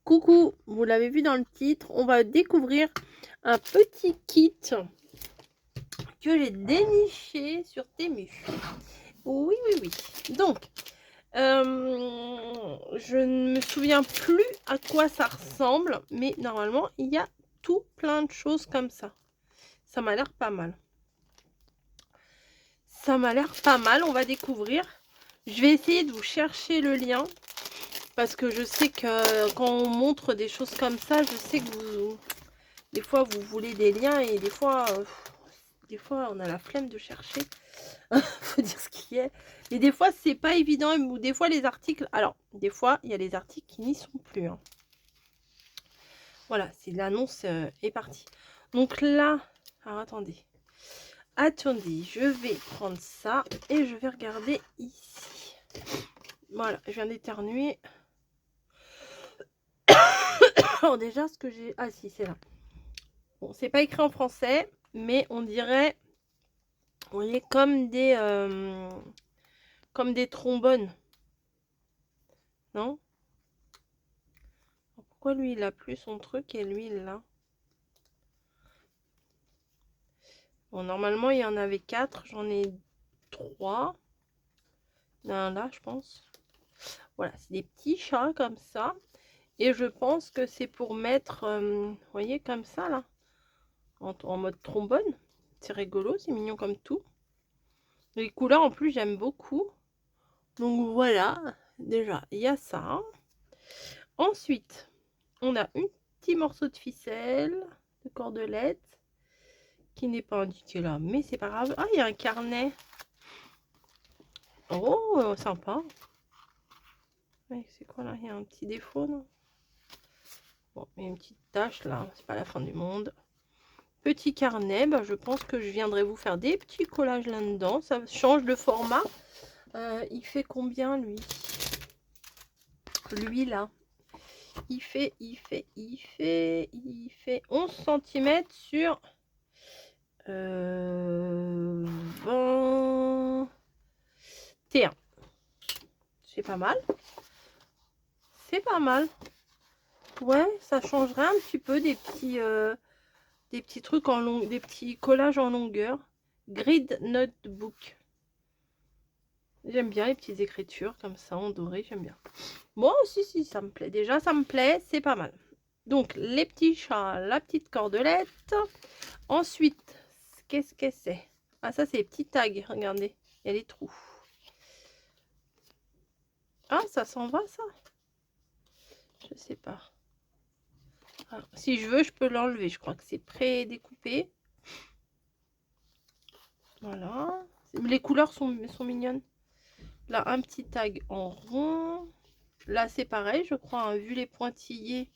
Coucou, vous l'avez vu dans le titre, on va découvrir un petit kit que j'ai déniché sur Temu. Oui, oui, oui. Donc, je ne me souviens plus à quoi ça ressemble, mais normalement, il y a tout plein de choses comme ça. Ça m'a l'air pas mal. Ça m'a l'air pas mal, on va découvrir. Je vais essayer de vous chercher le lien. Parce que je sais que quand on montre des choses comme ça, je sais que vous, des fois vous voulez des liens et des fois on a la flemme de chercher. Faut dire ce qui est. Et des fois c'est pas évident, ou des fois les articles. Alors, des fois il y a les articles qui n'y sont plus. Hein. Voilà, c'est l'annonce est partie. Donc là, alors attendez. Attendez, je vais prendre ça et je vais regarder ici. Voilà, je viens d'éternuer. Alors déjà, ce que j'ai... Ah si, c'est là. Bon, c'est pas écrit en français, mais on dirait... On est comme des trombones. Non? Pourquoi lui, il a plus son truc et lui, il l'a? Bon, normalement, il y en avait 4. J'en ai 3. Il y en a un là, je pense. Voilà, c'est des petits chats comme ça. Et je pense que c'est pour mettre... vous voyez, comme ça, là. En mode trombone. C'est rigolo, c'est mignon comme tout. Les couleurs, en plus, j'aime beaucoup. Donc, voilà. Déjà, il y a ça. Ensuite, on a un petit morceau de ficelle, de cordelette, qui n'est pas indiqué là, mais c'est pas grave. Ah, il y a un carnet. Oh, sympa. Ouais, c'est quoi là? Il y a un petit défaut, non? Bon, il y a une petite tache là, c'est pas la fin du monde. Petit carnet, bah, je pense que je viendrai vous faire des petits collages là-dedans. Ça change de format. Il fait combien lui? Lui là. Il fait 11 cm sur 21. C'est pas mal. C'est pas mal. Ouais, ça changerait un petit peu des petits trucs en long, des petits collages en longueur. Grid notebook. J'aime bien les petites écritures comme ça en doré, j'aime bien. Bon, si, ça me plaît. Déjà, ça me plaît, c'est pas mal. Donc, les petits chats, la petite cordelette. Ensuite, qu'est-ce que c'est? Ah, ça, c'est les petits tags. Regardez, il y a les trous. Ah, ça s'en va, ça? Je sais pas. Alors, si je veux, je peux l'enlever. Je crois que c'est pré-découpé. Voilà. Les couleurs sont mignonnes. Là, un petit tag en rond. Là, c'est pareil, je crois, hein, vu les pointillés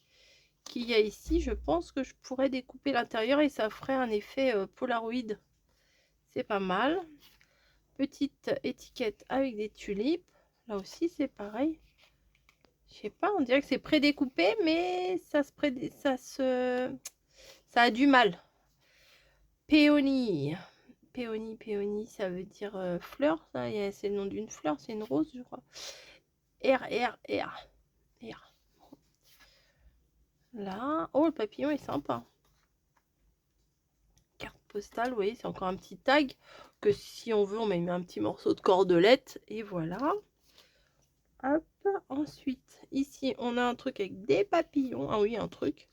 qu'il y a ici, je pense que je pourrais découper l'intérieur et ça ferait un effet Polaroid. C'est pas mal. Petite étiquette avec des tulipes. Là aussi, c'est pareil. Je sais pas, on dirait que c'est pré-découpé, mais ça a du mal. Péonie. Péonie, ça veut dire fleur. C'est le nom d'une fleur, c'est une rose, je crois. R. Là, oh, le papillon est sympa. Carte postale, vous voyez, c'est encore un petit tag que si on veut, on met un petit morceau de cordelette. Et voilà. Hop, ensuite, ici, on a un truc avec des papillons. Ah oui, un truc.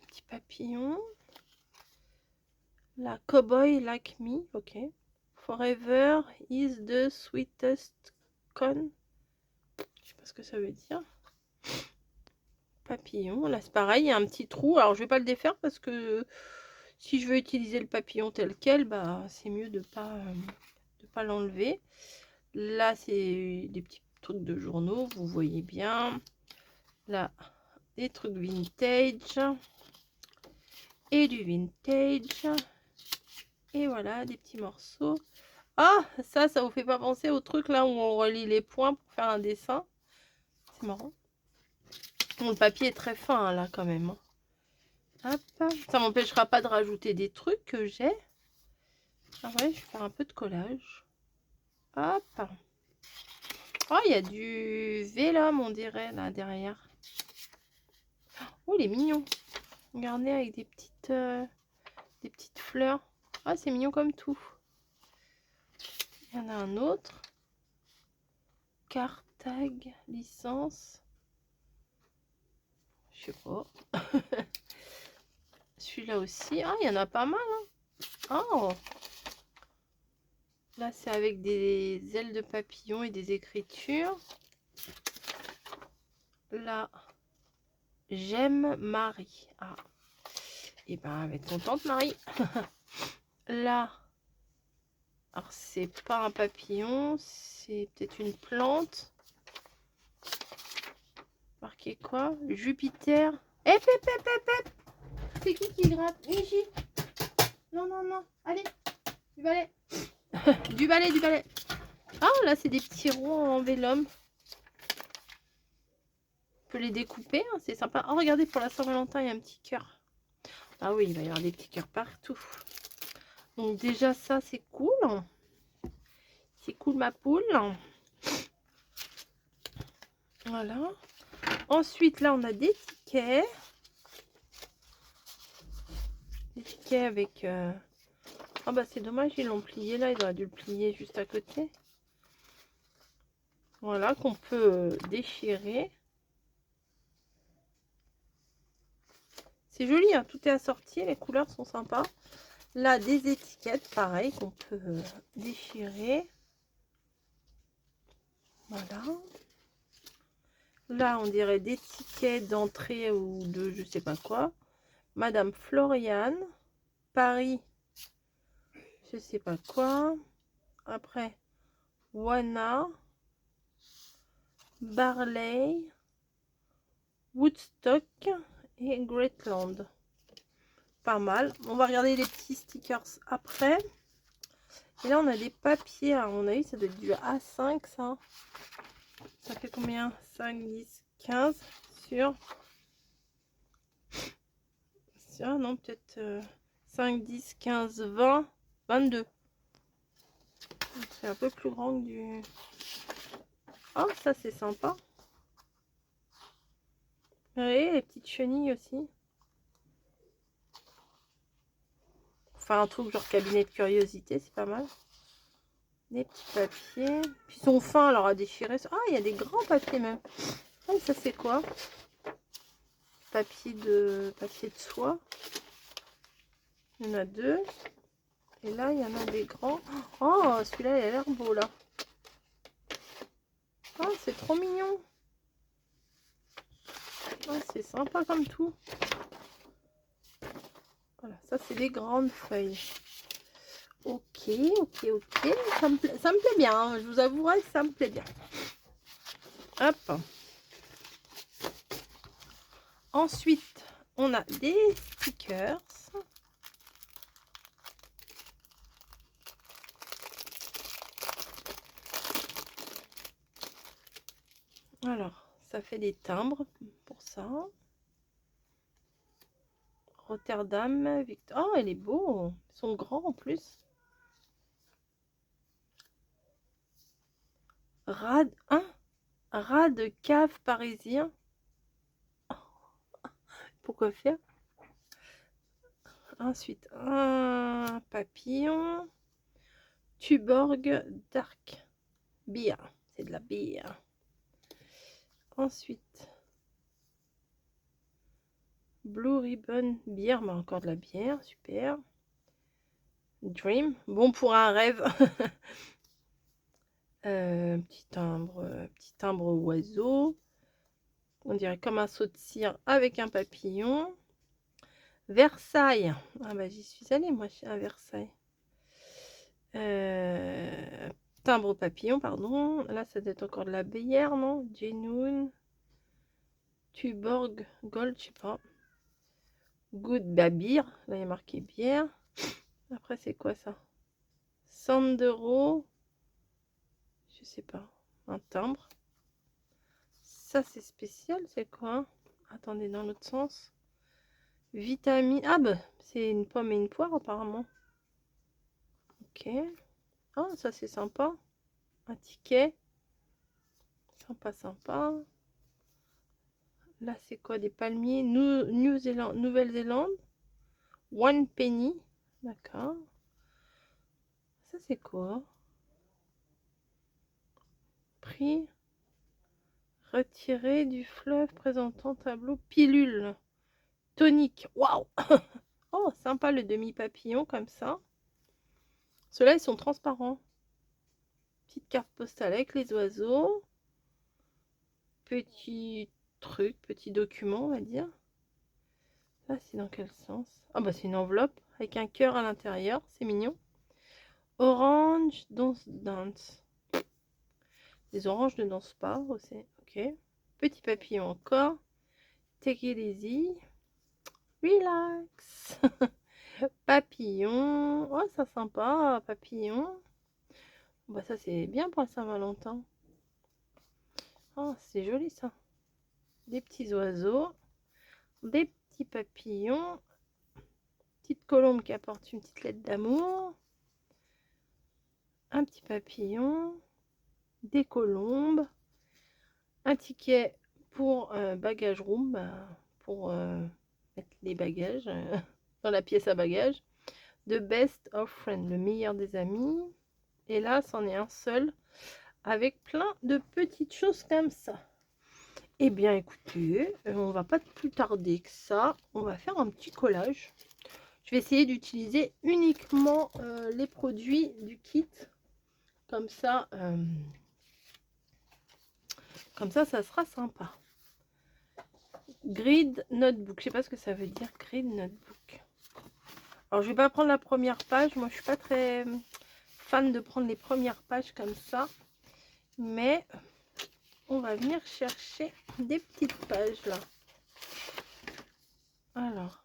Petit papillon. La cowboy like me, ok. Forever is the sweetest con. Je sais pas ce que ça veut dire. Papillon, là c'est pareil, il y a un petit trou. Alors je vais pas le défaire parce que si je veux utiliser le papillon tel quel, bah c'est mieux de pas l'enlever. Là c'est des petits trucs de journaux, vous voyez bien. Là, des trucs vintage. Et du vintage. Et voilà, des petits morceaux. Ah, ça vous fait pas penser au truc là où on relie les points pour faire un dessin? C'est marrant. Bon, le papier est très fin hein, là quand même. Hop. Ça m'empêchera pas de rajouter des trucs que j'ai. Ah ouais, je vais faire un peu de collage. Hop. Oh, il y a du vélum, on dirait, là, derrière. Oh, il est mignon. Regardez, avec des petites fleurs. Ah, c'est mignon comme tout. Il y en a un autre. Cartag, licence. Je sais pas. Celui-là aussi. Ah, il y en a pas mal. Hein. Oh. Là, c'est avec des ailes de papillon et des écritures. Là, j'aime Marie. Ah. Et ben, elle va être contente, Marie. Là, alors c'est pas un papillon, c'est peut-être une plante. Marqué quoi? Jupiter. Hep, hep, hep, hep, hep. C'est qui gratte? Michi. Non, non, non. Allez, du balai. Du balai, du balai. Ah, là, c'est des petits ronds en vélum. On peut les découper, hein, c'est sympa. Oh, regardez, pour la Saint-Valentin, il y a un petit cœur. Ah oui, il va y avoir des petits cœurs partout. Donc déjà, ça, c'est cool. C'est cool, ma poule. Voilà. Ensuite, là, on a des tickets. Des tickets avec... Ah bah, c'est dommage, ils l'ont plié là. Ils auraient dû le plier juste à côté. Voilà, qu'on peut déchirer. C'est joli, hein, tout est assorti. Les couleurs sont sympas. Là, des étiquettes, pareil, qu'on peut déchirer. Voilà. Là, on dirait des tickets d'entrée ou de je sais pas quoi. Madame Floriane. Paris. Je sais pas quoi. Après, Wana. Barley. Woodstock. Et Greatland. Pas mal. On va regarder les petits stickers après. Et là, on a des papiers. À mon avis, ça doit être du A5, ça. Ça fait combien? 5, 10, 15 sur... non, peut-être 5, 10, 15, 20, 22. C'est un peu plus grand que du... Oh, ça, c'est sympa. Vous voyez, les petites chenilles aussi. Enfin, un truc genre cabinet de curiosité, c'est pas mal. Des petits papiers. Puis ils sont fins, alors à déchirer. Ah, il y a des grands papiers même. Ah, ça, c'est quoi? Papier de soie. Il y en a deux. Et là, il y en a des grands. Oh, celui-là, il a l'air beau, là. Oh, c'est trop mignon. Oh, c'est sympa comme tout. Voilà, ça, c'est des grandes feuilles. Ok, ok, ok. Ça me plaît bien. Hein. Je vous avouerai que ça me plaît bien. Hop. Ensuite, on a des stickers. Alors, ça fait des timbres pour ça. Rotterdam, Victor. Oh, elle est beau. Ils sont grands en plus. Ras de cave parisien. Pourquoi faire? Ensuite, un papillon. Tuborg Dark Beer. C'est de la bière. Ensuite, Blue Ribbon Beer. Mais encore de la bière. Super. Dream. Bon pour un rêve. Petit timbre oiseau. On dirait comme un saut de cire avec un papillon. Versailles. Ah bah j'y suis allée moi à Versailles. Timbre papillon, pardon. Là, ça doit être encore de la bière, non? Genoun. Tuborg Gold, je sais pas. Good Babir. Là, il y a marqué bière. Après, c'est quoi ça? Sandero. Je sais pas. Un timbre. Ça, c'est spécial. C'est quoi? Attendez, dans l'autre sens. Vitamine. Ah, bah, c'est une pomme et une poire, apparemment. Ok. Ah, ça, c'est sympa. Un ticket. Sympa, sympa. Là, c'est quoi? Des palmiers Nouvelle-Zélande. One penny. D'accord. Ça, c'est quoi? Prix retiré du fleuve présentant tableau pilule tonique. Waouh! Oh, sympa le demi-papillon comme ça. Ceux-là, ils sont transparents. Petite carte postale avec les oiseaux. Petit truc, petit document, on va dire. Là, c'est dans quel sens? Ah bah c'est une enveloppe avec un cœur à l'intérieur. C'est mignon. Orange dance. Les oranges ne dansent pas aussi. Ok. Petit papillon encore. Take it easy. Relax. Papillon. Oh, ça sympa. Papillon. Bah ça c'est bien pour Saint-Valentin. Oh, c'est joli ça. Des petits oiseaux. Des petits papillons. Petite colombe qui apporte une petite lettre d'amour. Un petit papillon. Des colombes. Un ticket pour bagage room. Pour mettre les bagages dans la pièce à bagages. The best of friends, le meilleur des amis. Et là, c'en est un seul avec plein de petites choses comme ça. Eh bien, écoutez, on va pas plus tarder que ça. On va faire un petit collage. Je vais essayer d'utiliser uniquement les produits du kit. Comme ça, ça sera sympa. Grid notebook. Je sais pas ce que ça veut dire, grid notebook. Alors, je vais pas prendre la première page. Moi, je suis pas très fan de prendre les premières pages comme ça. Mais on va venir chercher des petites pages là. Alors,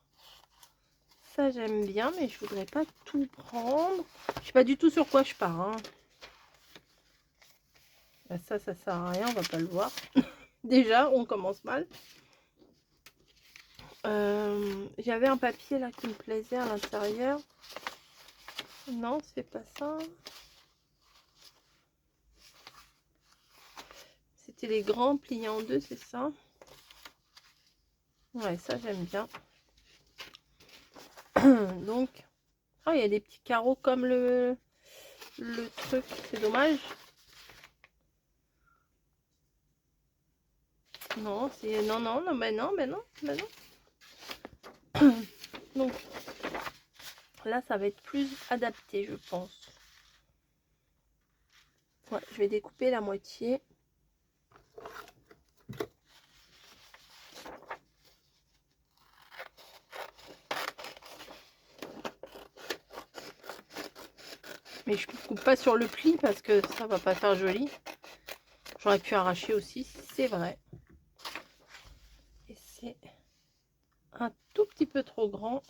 ça j'aime bien, mais je voudrais pas tout prendre. Je sais pas du tout sur quoi je pars. Hein. Ça sert à rien, on va pas le voir. Déjà, on commence mal. J'avais un papier là qui me plaisait à l'intérieur. Non, c'est pas ça. C'était les grands pliés en deux, c'est ça. Ouais, ça j'aime bien. Donc, oh, il y a des petits carreaux comme le truc, c'est dommage. Non, c'est non, mais non. Donc là, ça va être plus adapté, je pense. Ouais, je vais découper la moitié. Mais je ne coupe pas sur le pli parce que ça va pas faire joli. J'aurais pu arracher aussi, c'est vrai. Et c'est un tout petit peu trop grand.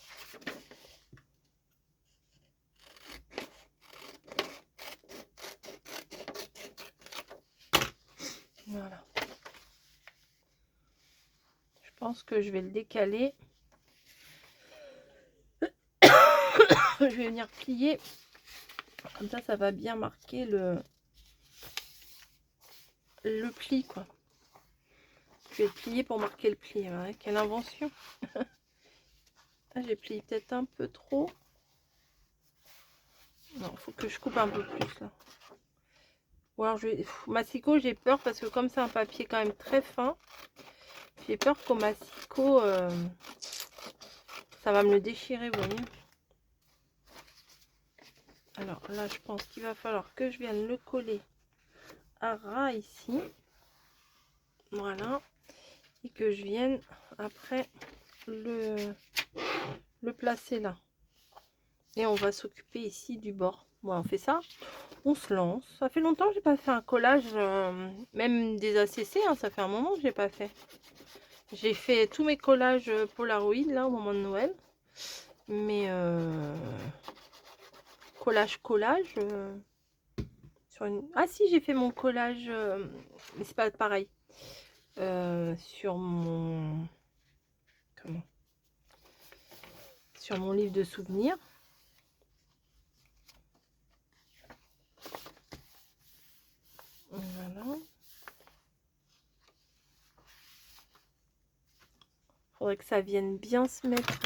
Voilà. Je pense que je vais le décaler. Je vais venir plier. Comme ça va bien marquer le pli, quoi. Je vais plier pour marquer le pli. Ouais, quelle invention. J'ai plié peut-être un peu trop. Non, il faut que je coupe un peu plus là. Ou alors je vais... Massicot, j'ai peur parce que comme c'est un papier quand même très fin, j'ai peur qu'au massicot, ça va me le déchirer, vous voyez. Alors là, je pense qu'il va falloir que je vienne le coller à ras ici. Voilà. Et que je vienne après le placer là. Et on va s'occuper ici du bord. Bon, on fait ça. On se lance. Ça fait longtemps que j'ai pas fait un collage, même des ACC, hein, ça fait un moment que j'ai pas fait. J'ai fait tous mes collages Polaroid là au moment de Noël. Mais collage sur une... Ah si, j'ai fait mon collage, mais c'est pas pareil. Sur mon... Comment? Sur mon livre de souvenirs. Voilà. Faudrait que ça vienne bien se mettre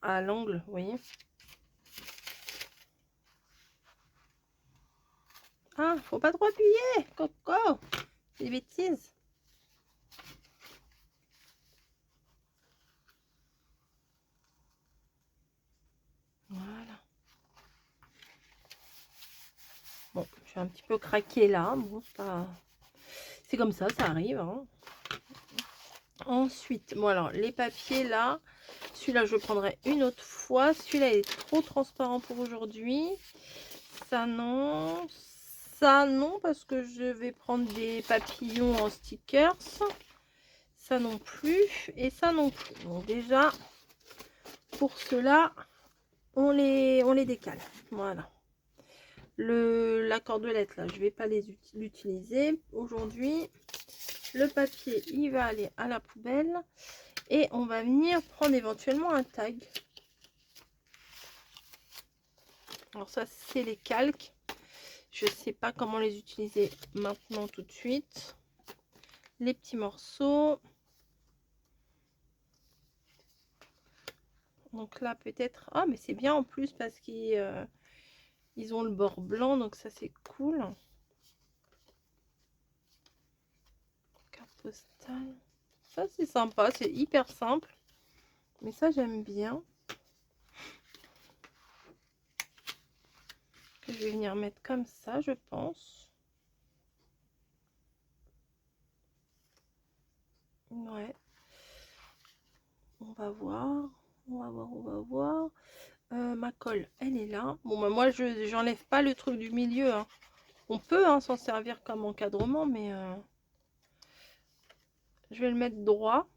à l'angle, vous voyez. Ah, faut pas trop appuyer, Coco. Des bêtises. Voilà. Bon, je suis un petit peu craqué là. Bon, c'est comme ça arrive. Hein. Ensuite, bon alors, les papiers là. Celui-là, je le prendrai une autre fois. Celui-là, il est trop transparent pour aujourd'hui. Ça, non. Ça, non, parce que je vais prendre des papillons en stickers. Ça non plus. Et ça non plus. Donc déjà, pour cela, on les décale. Voilà. La cordelette, là, je vais pas l'utiliser aujourd'hui. Le papier, il va aller à la poubelle. Et on va venir prendre éventuellement un tag. Alors ça, c'est les calques. Je sais pas comment les utiliser maintenant tout de suite. Les petits morceaux. Donc là, peut-être... Ah, mais c'est bien en plus parce qu'ils ont le bord blanc. Donc ça, c'est cool. Carte postale. Ça, c'est sympa. C'est hyper simple. Mais ça, j'aime bien. Je vais venir mettre comme ça, je pense. Ouais. On va voir. On va voir, on va voir. Ma colle, elle est là. Bon, bah, moi, j'enlève pas le truc du milieu. Hein. On peut s'en servir comme encadrement, mais je vais le mettre droit.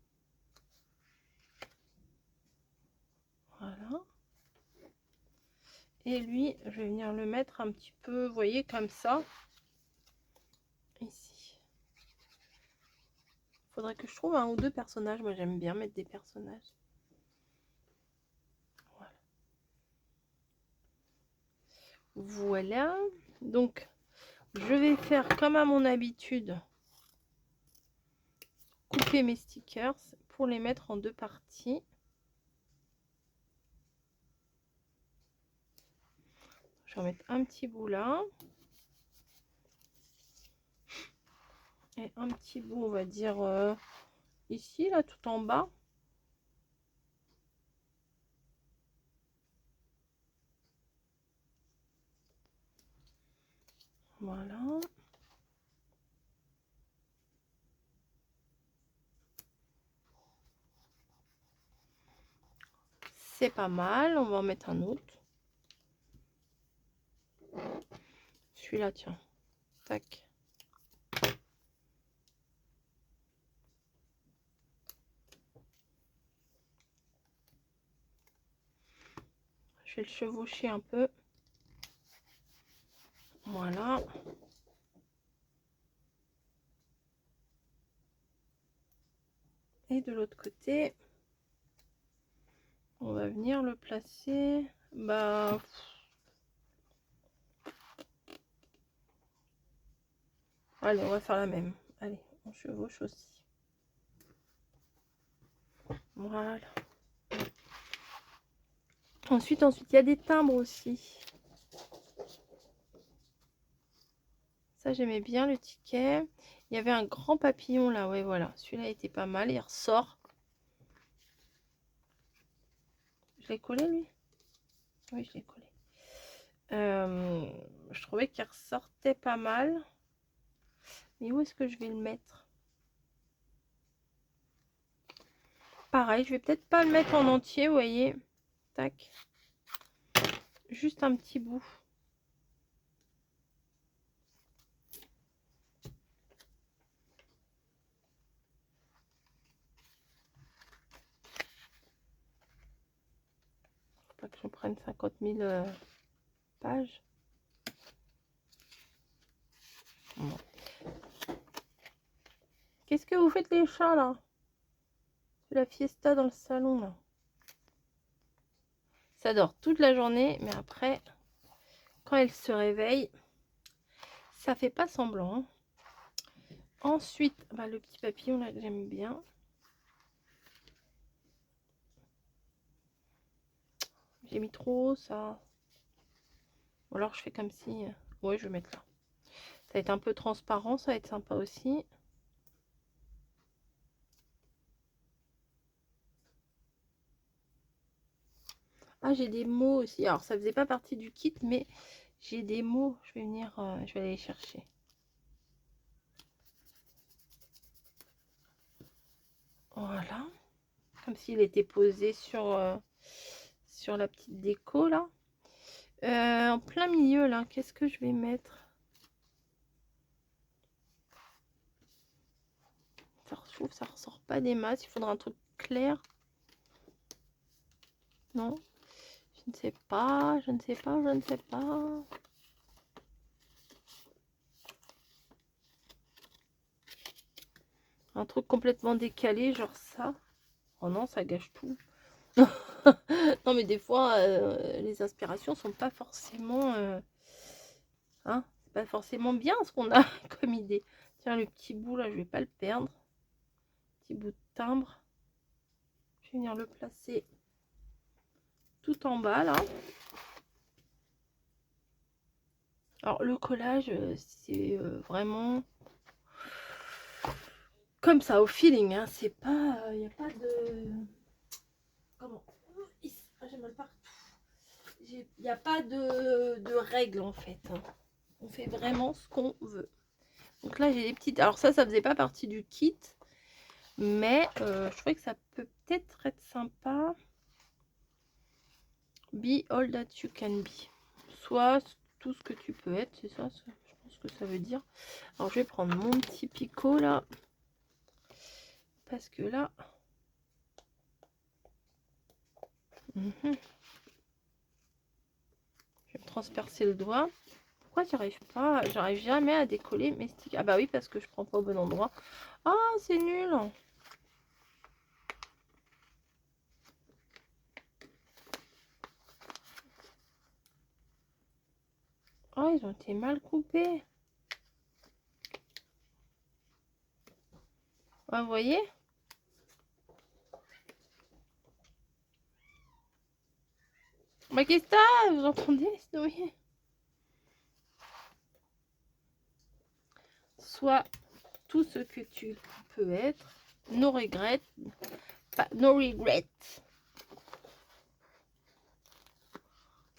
Voilà. Et lui, je vais venir le mettre un petit peu, vous voyez, comme ça. Ici. Faudrait que je trouve un ou deux personnages. Moi, j'aime bien mettre des personnages. Voilà. Voilà. Donc, je vais faire comme à mon habitude. Couper mes stickers pour les mettre en deux parties. Je vais en mettre un petit bout là. Et un petit bout, on va dire, ici, là, tout en bas. Voilà. C'est pas mal. On va en mettre un autre. Celui-là, tiens. Tac. Je vais le chevaucher un peu. Voilà. Et de l'autre côté, on va venir le placer. Bah, allez, on va faire la même. Allez, on chevauche aussi. Voilà. Ensuite, il y a des timbres aussi. Ça, j'aimais bien le ticket. Il y avait un grand papillon là. Ouais, voilà. Celui-là était pas mal. Il ressort. Je l'ai collé, lui? Oui, je l'ai collé. Je trouvais qu'il ressortait pas mal. Mais où est-ce que je vais le mettre? Pareil, je vais peut-être pas le mettre en entier, vous voyez. Tac. Juste un petit bout. Faut pas que je prenne 50 000 pages. Bon. Qu'est-ce que vous faites les chats là? C'est la fiesta dans le salon là. Ça dort toute la journée, mais après, quand elle se réveille, ça fait pas semblant. Ensuite, bah, le petit papillon, là, j'aime bien. J'ai mis trop ça. Ou alors, je fais comme si... Ouais, je vais mettre là. Ça va être un peu transparent, ça va être sympa aussi. Ah, j'ai des mots aussi. Alors, ça faisait pas partie du kit, mais j'ai des mots. Je vais venir, je vais aller les chercher. Voilà. Comme s'il était posé sur la petite déco, là. En plein milieu, là, qu'est-ce que je vais mettre? Je trouve que ça ressort pas des masses. Il faudra un truc clair. Non, je ne sais pas, je ne sais pas, je ne sais pas. Un truc complètement décalé, genre ça. Oh non, ça gâche tout. Non, mais des fois, les inspirations sont pas forcément... hein, c'est pas forcément bien ce qu'on a comme idée. Tiens, le petit bout, là, je vais pas le perdre. Petit bout de timbre. Je vais venir le placer tout en bas, là. Alors, le collage, c'est vraiment... comme ça, au feeling, hein. C'est pas... il n'y a pas de... comment... j'ai mal partout. Il n'y a pas de règles, en fait. Hein. On fait vraiment ce qu'on veut. Donc là, j'ai des petites... alors ça faisait pas partie du kit. Mais je trouvais que ça peut peut-être être sympa. Be all that you can be. Soit tout ce que tu peux être, c'est ça, je pense que ça veut dire. Alors je vais prendre mon petit picot là. Parce que là... je vais me transpercer le doigt. Pourquoi j'arrive pas? J'arrive jamais à décoller mes sticks. Ah bah oui, parce que je prends pas au bon endroit. Ah, c'est nul. Ah, ils ont été mal coupés. Ah, vous voyez? Bah qu'est-ce que t'as? Vous entendez? Oui. Soit tout ce que tu peux être. No regrets. Enfin, no regrets.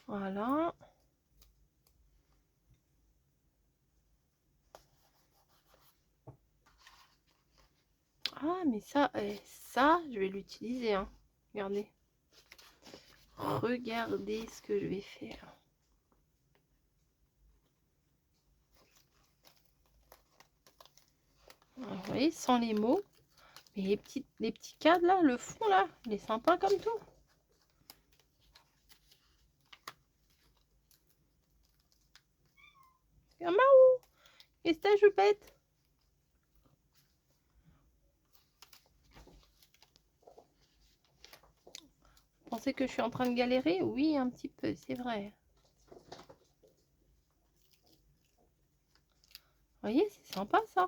Voilà. Ah, mais ça, ça, je vais l'utiliser. Hein. Regardez. Regardez ce que je vais faire. Voilà, vous voyez, sans les mots. Mais les petits cadres là, le fond là, il est sympa comme tout. C'est un marou. Qu'est-ce que je pète? Vous pensez que je suis en train de galérer? Oui, un petit peu, c'est vrai. Vous voyez, c'est sympa ça.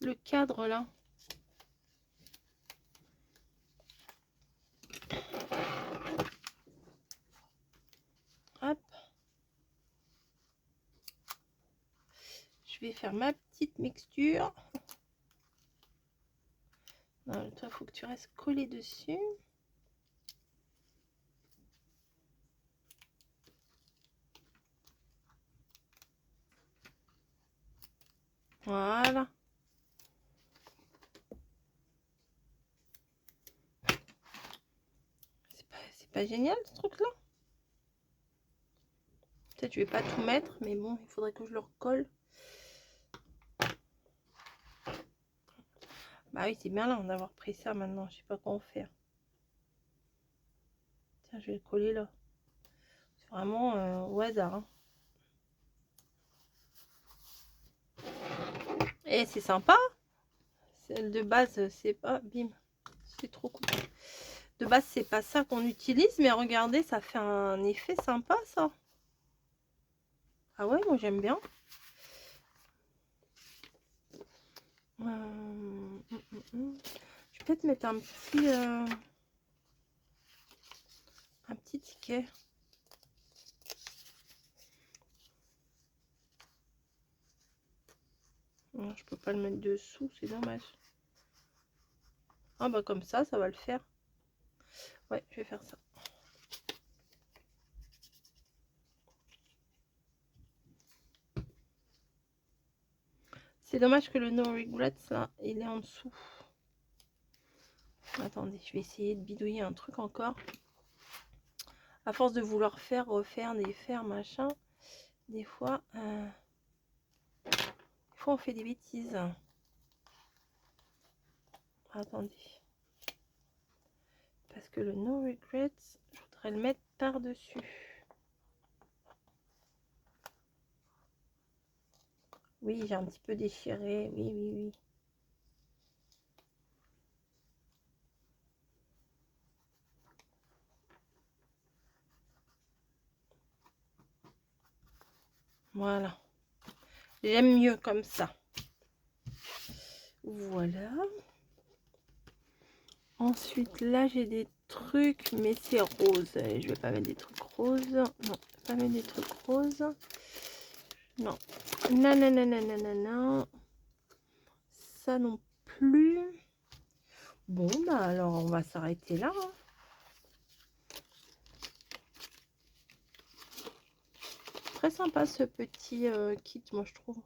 Le cadre là. Hop. Je vais faire ma petite mixture. Non, toi, il faut que tu restes collé dessus. Voilà. C'est pas génial ce truc là. Peut-être je vais pas tout mettre, mais bon, il faudrait que je le recolle. Bah oui, c'est bien là d'avoir pris ça maintenant. Je sais pas quoi en faire. Tiens, je vais le coller là. C'est vraiment au hasard. Hein. Et c'est sympa. Celle de base, c'est pas... bim. C'est trop cool. De base, c'est pas ça qu'on utilise, mais regardez, ça fait un effet sympa, ça. Ah ouais, moi j'aime bien. Je vais peut-être mettre un petit ticket. Non, je peux pas le mettre dessous, c'est dommage. Ah bah comme ça va le faire. Ouais, je vais faire ça. C'est dommage que le no regrets là, il est en dessous. Attendez, je vais essayer de bidouiller un truc encore. À force de vouloir faire, refaire, défaire, machin, des fois on fait des bêtises. Attendez. Parce que le no regrets, je voudrais le mettre par-dessus. Oui, j'ai un petit peu déchiré. Oui, oui, oui. Voilà. J'aime mieux comme ça. Voilà. Ensuite, là, j'ai des trucs, mais c'est rose. Je vais pas mettre des trucs roses. Non, pas mettre des trucs roses. Non. Non, non, non, non, non, non, non. Ça non plus. Bon, bah alors, on va s'arrêter là. Hein. Très sympa ce petit kit, moi, je trouve.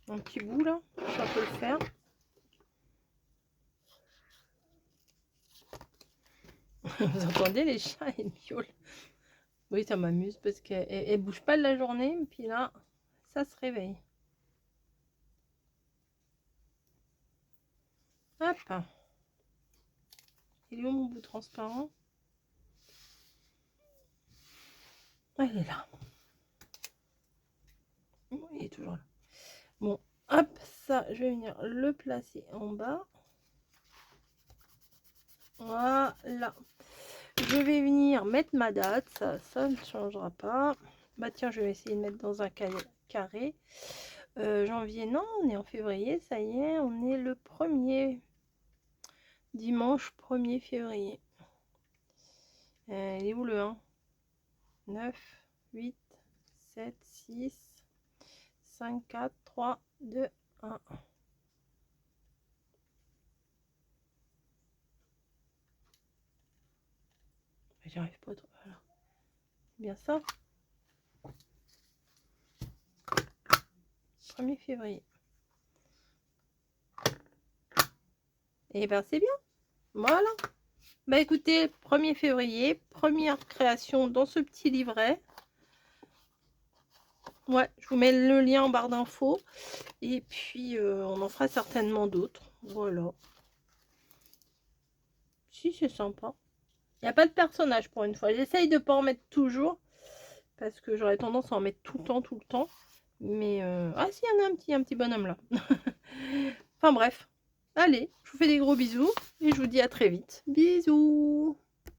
Un petit bout là, ça peut le faire. Vous entendez les chats et miaulent. Oui, ça m'amuse parce qu'elle bouge pas de la journée, et puis là, ça se réveille. Hop. Il est où mon bout transparent? Ah, il est là. Bon, il est toujours là. Bon, hop, ça, je vais venir le placer en bas. Voilà. Je vais venir mettre ma date. Ça ne changera pas. Bah tiens, je vais essayer de mettre dans un carré. Janvier, non, on est en février, ça y est, on est le 1er. Dimanche 1er février. Il est où le 1? 9, 8, 7, 6, 5, 4, 3, 2, 1. J'arrive pas trop. Voilà. Bien ça. 1er février. Et ben c'est bien. Voilà. Bah écoutez, 1er février, première création dans ce petit livret. Ouais, je vous mets le lien en barre d'infos. Et puis, on en fera certainement d'autres. Voilà. Si, c'est sympa. Il n'y a pas de personnage pour une fois. J'essaye de ne pas en mettre toujours. Parce que j'aurais tendance à en mettre tout le temps. Mais, ah si, il y en a un petit bonhomme là. Enfin bref. Allez, je vous fais des gros bisous. Et je vous dis à très vite. Bisous.